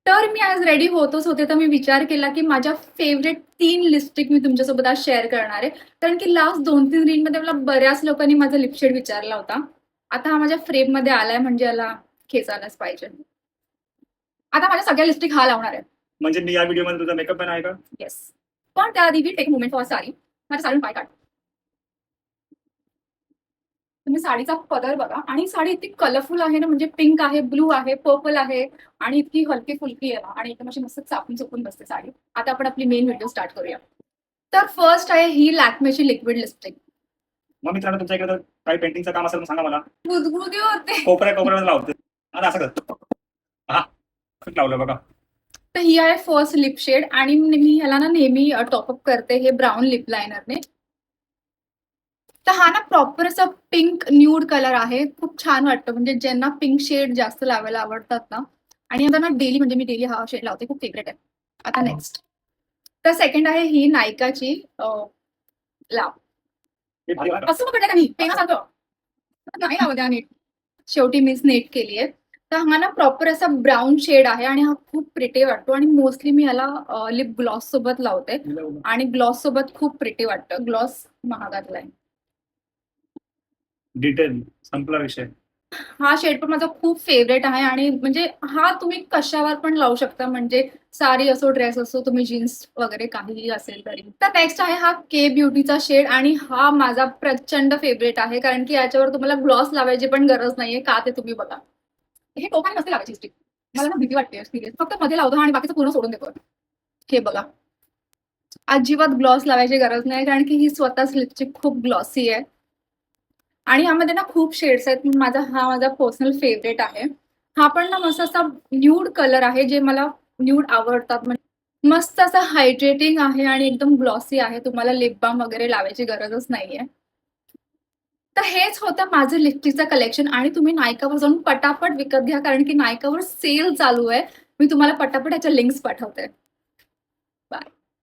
तर मी आज रेडी होतच होते, तर मी विचार केला की माझ्या फेवरेट 3 लिपस्टिक मी तुमच्यासोबत आज शेअर करणार आहे. कारण की लास्ट 2-3 रीलमध्ये मला बऱ्याच लोकांनी माझा लिप शेड विचारला होता. आता हा माझ्या फ्रेममध्ये आलाय म्हणजे याला खेचायलाच पाहिजे. आता माझ्या सगळ्या लिपस्टिक हा लावणार आहे. म्हणजे मी या व्हिडिओमध्ये तुझा मेकअप पण आहे का? येस. पण त्याआधी we take moment for sari. माझ्या साडीवर पाय काढ. तुम्ही साडीचा पदर बघा आणि साडी इतकी कलरफुल आहे ना, म्हणजे पिंक आहे, ब्लू आहे, पर्पल आहे आणि इतकी हलकी फुलकी आहे ना आणि एकदम अशी मस्त चापून चोपून बसते साडी. आता आपण आपली मेन व्हिडिओ स्टार्ट करूया. तर फर्स्ट आहे ही लॅक्मेची लिक्विड लिपस्टिक. मग मित्रांनो, तुमच्या इकडे काही पेंटिंगचं काम असेल तर सांगा मला. गुदगुदी होते. कोपऱ्यात लावते आणि असं कर. हा, लावलं बघा. तर ही आहे फर्स्ट लिप शेड आणि मी ह्याला ना नेहमी टॉपअप करते हे ब्राऊन लिप लायनरने. तर हा ना प्रॉपर असा पिंक न्यूड कलर आहे. खूप छान वाटतं, म्हणजे ज्यांना पिंक शेड जास्त लावायला आवडतात ना. आणि आता ना डेली म्हणजे मी डेली हा शेड लावते, खूप फेवरेट आहे. आता नेक्स्ट तर सेकंड आहे ही नायकाची लाव. असं पकडलं का मी पेनासारखं नाही लावत आहे नीट. शेवटी मीच नीट केली आहे. तर हा ना प्रॉपर असा ब्राऊन शेड आहे आणि हा खूप प्रिटी वाटतो आणि मोस्टली मी ह्याला लिप ग्लॉस सोबत लावते आणि ग्लॉस सोबत खूप प्रिटी वाटतं. ग्लॉस महागातला आहे. डिटेल संपला विषय. हा शेड पण माझा खूप फेवरेट आहे आणि म्हणजे हा तुम्ही कशावर पण लावू शकता, म्हणजे साडी असो, ड्रेस असो, तुम्ही जीन्स वगैरे काहीही असेल तरी. तर नेक्स्ट आहे हा के ब्युटीचा शेड आणि हा माझा प्रचंड फेवरेट आहे कारण की याच्यावर तुम्हाला ग्लॉस लावायची पण गरज नाहीये. का ते तुम्ही बघा. हे टोकाने नसते लावायची स्टिक. मला ना भीती वाटते सिरियस. फक्त मध्ये लावतो आणि बाकीचं पूर्ण सोडून देतो. हे बघा. अजिबात ग्लॉस लावायची गरज नाही कारण की ही स्वतःच लिपस्टिक खूप ग्लॉसी आहे. आणि यामध्ये ना खूप शेड्स आहेत. माझा पर्सनल फेवरेट आहे. हा पण ना मस्त असा न्यूड कलर आहे, जे मला न्यूड आवडतात. म्हणजे मस्त असा हायड्रेटिंग आहे आणि एकदम ग्लॉसी आहे. तुम्हाला लिप बाम वगैरे लावायची गरजच नाहीये. तर हेच होतं माझं लिपस्टिकचं कलेक्शन आणि तुम्ही नायकावर जाऊन पटापट विकत घ्या कारण की नायकावर सेल चालू आहे. मी तुम्हाला पटापट याच्या लिंक्स पाठवते.